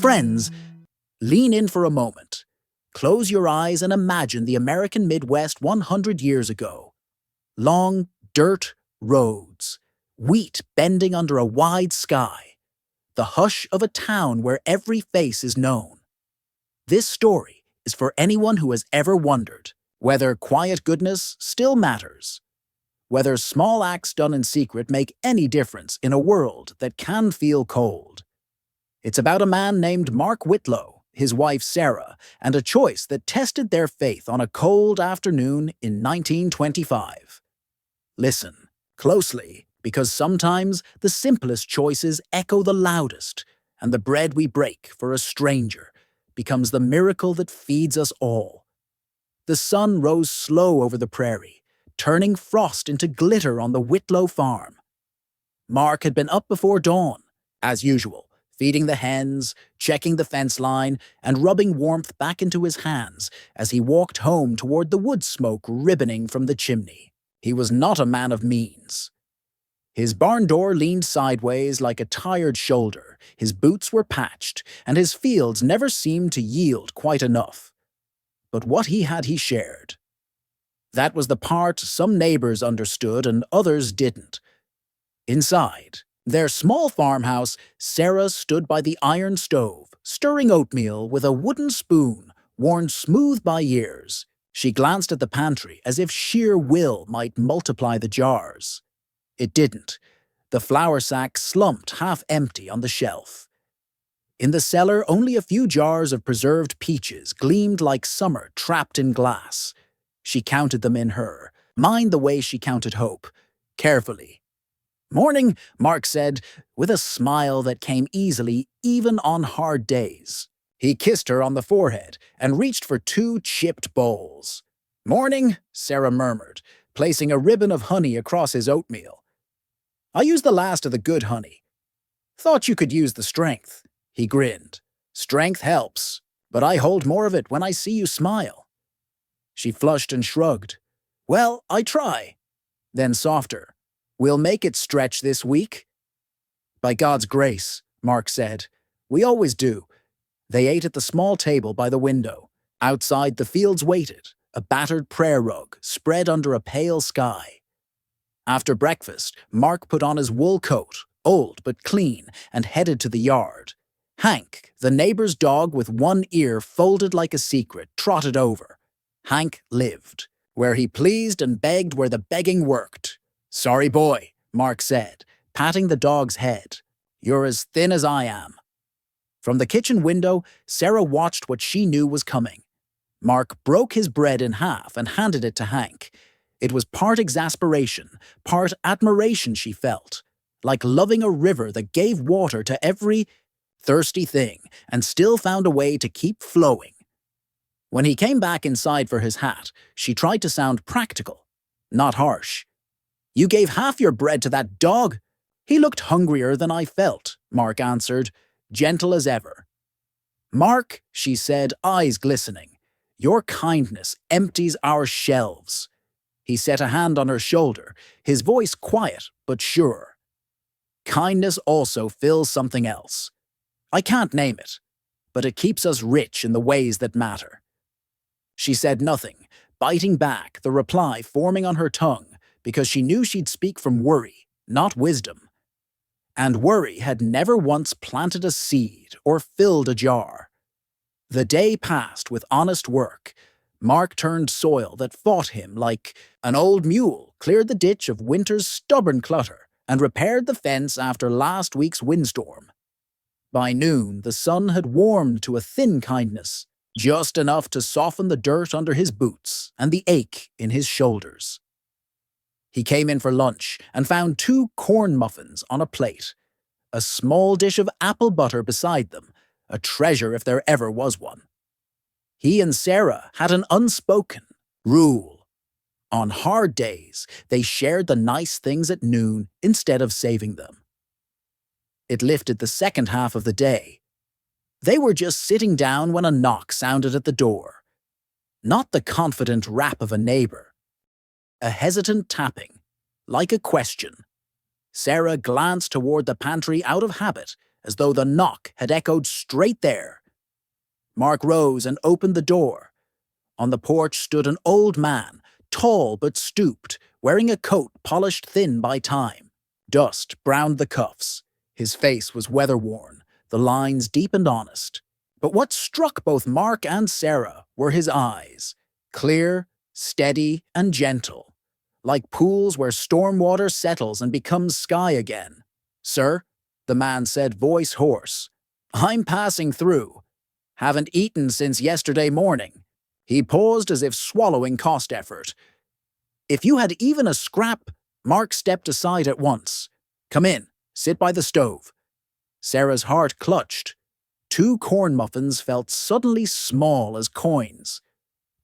Friends, lean in for a moment. Close your eyes and imagine the American Midwest 100 years ago. Long, dirt roads, wheat bending under a wide sky, the hush of a town where every face is known. This story is for anyone who has ever wondered whether quiet goodness still matters, whether small acts done in secret make any difference in a world that can feel cold. It's about a man named Mark Whitlow, his wife Sarah, and a choice that tested their faith on a cold afternoon in 1925. Listen closely, because sometimes the simplest choices echo the loudest, and the bread we break for a stranger becomes the miracle that feeds us all. The sun rose slow over the prairie, turning frost into glitter on the Whitlow farm. Mark had been up before dawn, as usual, feeding the hens, checking the fence line, and rubbing warmth back into his hands as he walked home toward the wood smoke ribboning from the chimney. He was not a man of means. His barn door leaned sideways like a tired shoulder, his boots were patched, and his fields never seemed to yield quite enough. But what he had he shared. That was the part some neighbors understood and others didn't. Inside their small farmhouse, Sarah stood by the iron stove, stirring oatmeal with a wooden spoon worn smooth by years. She glanced at the pantry as if sheer will might multiply the jars. It didn't. The flour sack slumped half-empty on the shelf. In the cellar, only a few jars of preserved peaches gleamed like summer trapped in glass. She counted them in her mind the way she counted hope, carefully. "Morning," Mark said, with a smile that came easily even on hard days. He kissed her on the forehead and reached for 2 chipped bowls. "Morning," Sarah murmured, placing a ribbon of honey across his oatmeal. "I used the last of the good honey. Thought you could use the strength." He grinned. "Strength helps, but I hold more of it when I see you smile." She flushed and shrugged. "Well, I try." Then softer. "We'll make it stretch this week." "By God's grace," Mark said. "We always do." They ate at the small table by the window. Outside, the fields waited, a battered prayer rug spread under a pale sky. After breakfast, Mark put on his wool coat, old but clean, and headed to the yard. Hank, the neighbor's dog with one ear folded like a secret, trotted over. Hank lived, where he pleased and begged where the begging worked. "Sorry boy," Mark said, patting the dog's head. "You're as thin as I am." From the kitchen window, Sarah watched what she knew was coming. Mark broke his bread in half and handed it to Hank. It was part exasperation, part admiration she felt, like loving a river that gave water to every thirsty thing and still found a way to keep flowing. When he came back inside for his hat, she tried to sound practical, not harsh. "You gave half your bread to that dog?" "He looked hungrier than I felt," Mark answered, gentle as ever. "Mark," she said, eyes glistening, "your kindness empties our shelves." He set a hand on her shoulder, his voice quiet but sure. "Kindness also fills something else. I can't name it, but it keeps us rich in the ways that matter." She said nothing, biting back, the reply forming on her tongue, because she knew she'd speak from worry, not wisdom. And worry had never once planted a seed or filled a jar. The day passed with honest work. Mark turned soil that fought him like an old mule, cleared the ditch of winter's stubborn clutter, and repaired the fence after last week's windstorm. By noon, the sun had warmed to a thin kindness, just enough to soften the dirt under his boots and the ache in his shoulders. He came in for lunch and found 2 corn muffins on a plate, a small dish of apple butter beside them, a treasure if there ever was one. He and Sarah had an unspoken rule. On hard days, they shared the nice things at noon instead of saving them. It lifted the second half of the day. They were just sitting down when a knock sounded at the door. Not the confident rap of a neighbor. A hesitant tapping, like a question. Sarah glanced toward the pantry out of habit as though the knock had echoed straight there. Mark rose and opened the door. On the porch stood an old man, tall but stooped, wearing a coat polished thin by time. Dust browned the cuffs. His face was weather-worn, the lines deep and honest. But what struck both Mark and Sarah were his eyes, clear, steady, and gentle, like pools where storm water settles and becomes sky again. "Sir," the man said, voice hoarse, "I'm passing through. Haven't eaten since yesterday morning." He paused as if swallowing cost effort. "If you had even a scrap—" Mark stepped aside at once. "Come in, sit by the stove." Sarah's heart clutched. 2 corn muffins felt suddenly small as coins.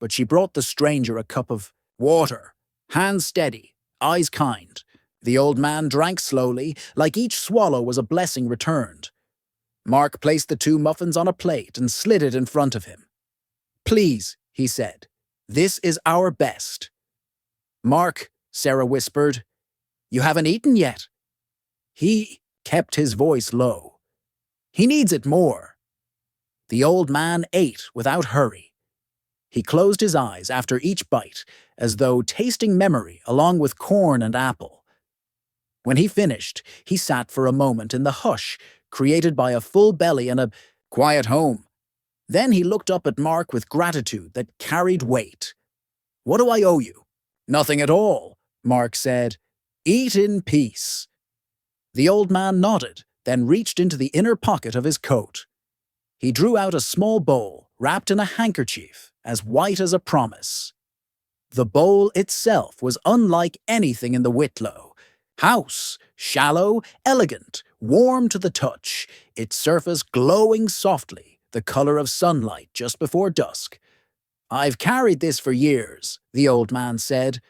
But she brought the stranger a cup of water, hands steady, eyes kind. The old man drank slowly, like each swallow was a blessing returned. Mark placed the 2 muffins on a plate and slid it in front of him. "Please," he said, "this is our best." "Mark," Sarah whispered, "you haven't eaten yet." He kept his voice low. "He needs it more." The old man ate without hurry. He closed his eyes after each bite, as though tasting memory along with corn and apple. When he finished, he sat for a moment in the hush created by a full belly and a quiet home. Then he looked up at Mark with gratitude that carried weight. "What do I owe you?" "Nothing at all," Mark said. "Eat in peace." The old man nodded, then reached into the inner pocket of his coat. He drew out a small bowl, wrapped in a handkerchief, as white as a promise. The bowl itself was unlike anything in the Whitlow. House, shallow, elegant, warm to the touch, its surface glowing softly, the color of sunlight just before dusk. "I've carried this for years," the old man said.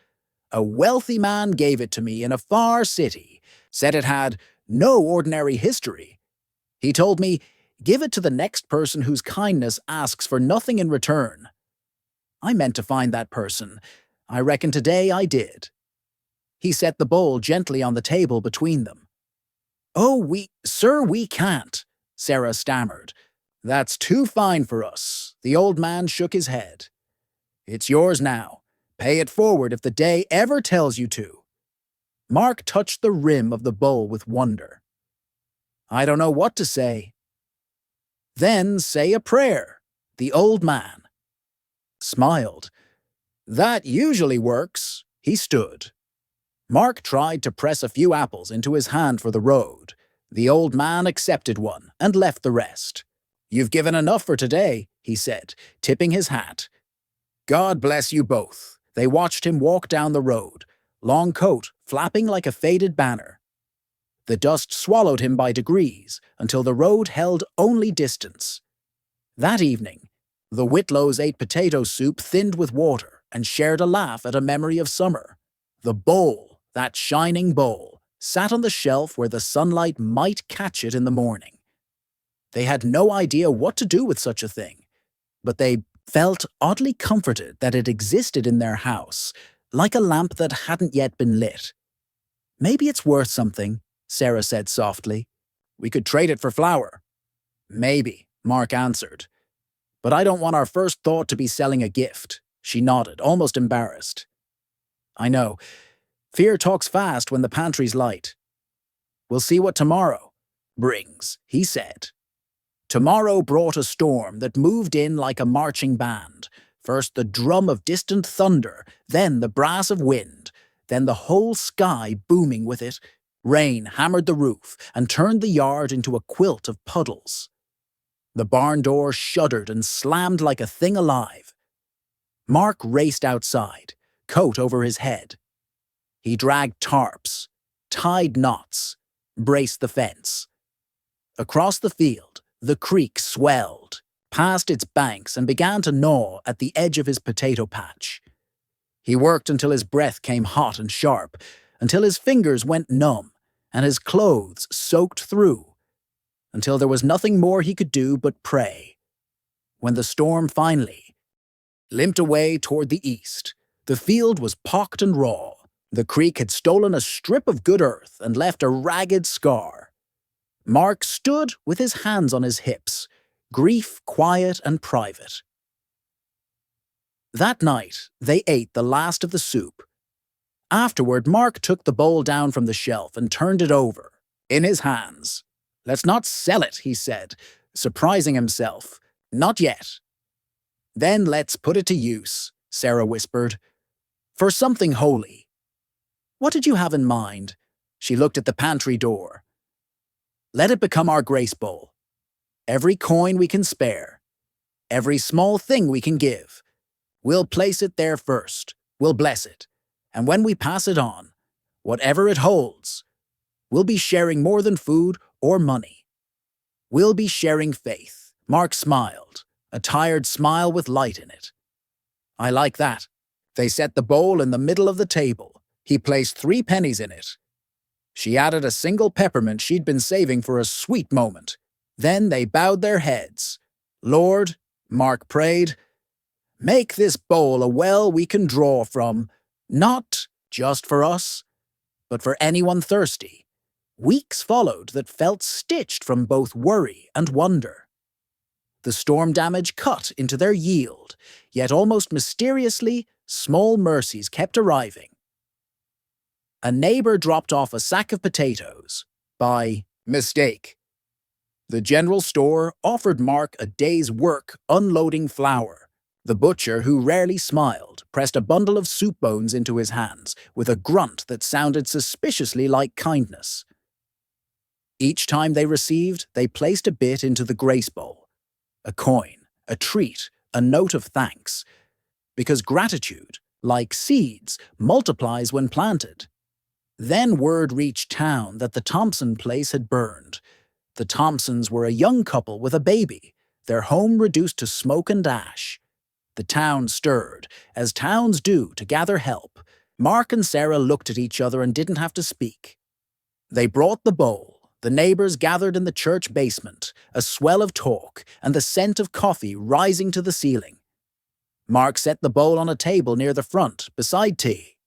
"A wealthy man gave it to me in a far city, said it had no ordinary history. He told me, give it to the next person whose kindness asks for nothing in return. I meant to find that person. I reckon today I did." He set the bowl gently on the table between them. "Oh, sir, we can't," Sarah stammered. "That's too fine for us." The old man shook his head. "It's yours now. Pay it forward if the day ever tells you to." Mark touched the rim of the bowl with wonder. "I don't know what to say." "Then say a prayer," the old man smiled. "That usually works." He stood. Mark tried to press a few apples into his hand for the road. The old man accepted one and left the rest. "You've given enough for today," he said, tipping his hat. "God bless you both." They watched him walk down the road, long coat flapping like a faded banner. The dust swallowed him by degrees until the road held only distance. That evening, the Whitlows ate potato soup thinned with water and shared a laugh at a memory of summer. The bowl, that shining bowl, sat on the shelf where the sunlight might catch it in the morning. They had no idea what to do with such a thing, but they felt oddly comforted that it existed in their house, like a lamp that hadn't yet been lit. "Maybe it's worth something," Sarah said softly. "We could trade it for flour." "Maybe," Mark answered. "But I don't want our first thought to be selling a gift." She nodded, almost embarrassed. "I know. Fear talks fast when the pantry's light." "We'll see what tomorrow brings," he said. Tomorrow brought a storm that moved in like a marching band. First the drum of distant thunder, then the brass of wind, then the whole sky booming with it. Rain hammered the roof and turned the yard into a quilt of puddles. The barn door shuddered and slammed like a thing alive. Mark raced outside, coat over his head. He dragged tarps, tied knots, braced the fence. Across the field, the creek swelled, past its banks and began to gnaw at the edge of his potato patch. He worked until his breath came hot and sharp, until his fingers went numb and his clothes soaked through, until there was nothing more he could do but pray. When the storm finally limped away toward the east, the field was pocked and raw. The creek had stolen a strip of good earth and left a ragged scar. Mark stood with his hands on his hips, grief quiet and private. That night, they ate the last of the soup. Afterward, Mark took the bowl down from the shelf and turned it over, in his hands. "Let's not sell it," he said, surprising himself. "Not yet." "Then let's put it to use," Sarah whispered, "for something holy." "What did you have in mind?" She looked at the pantry door. "Let it become our grace bowl. Every coin we can spare, every small thing we can give. We'll place it there first. We'll bless it. And when we pass it on, whatever it holds, we'll be sharing more than food or money. We'll be sharing faith." Mark smiled, a tired smile with light in it. "I like that." They set the bowl in the middle of the table. He placed 3 pennies in it. She added a single peppermint she'd been saving for a sweet moment. Then they bowed their heads. "Lord," Mark prayed, "make this bowl a well we can draw from, not just for us, but for anyone thirsty." Weeks followed that felt stitched from both worry and wonder. The storm damage cut into their yield, yet almost mysteriously, small mercies kept arriving. A neighbor dropped off a sack of potatoes by mistake. The general store offered Mark a day's work unloading flour. The butcher, who rarely smiled, pressed a bundle of soup bones into his hands with a grunt that sounded suspiciously like kindness. Each time they received, they placed a bit into the grace bowl. A coin, a treat, a note of thanks. Because gratitude, like seeds, multiplies when planted. Then word reached town that the Thompson place had burned. The Thompsons were a young couple with a baby, their home reduced to smoke and ash. The town stirred, as towns do, to gather help. Mark and Sarah looked at each other and didn't have to speak. They brought the bowl. The neighbors gathered in the church basement, a swell of talk, and the scent of coffee rising to the ceiling. Mark set the bowl on a table near the front, beside tea.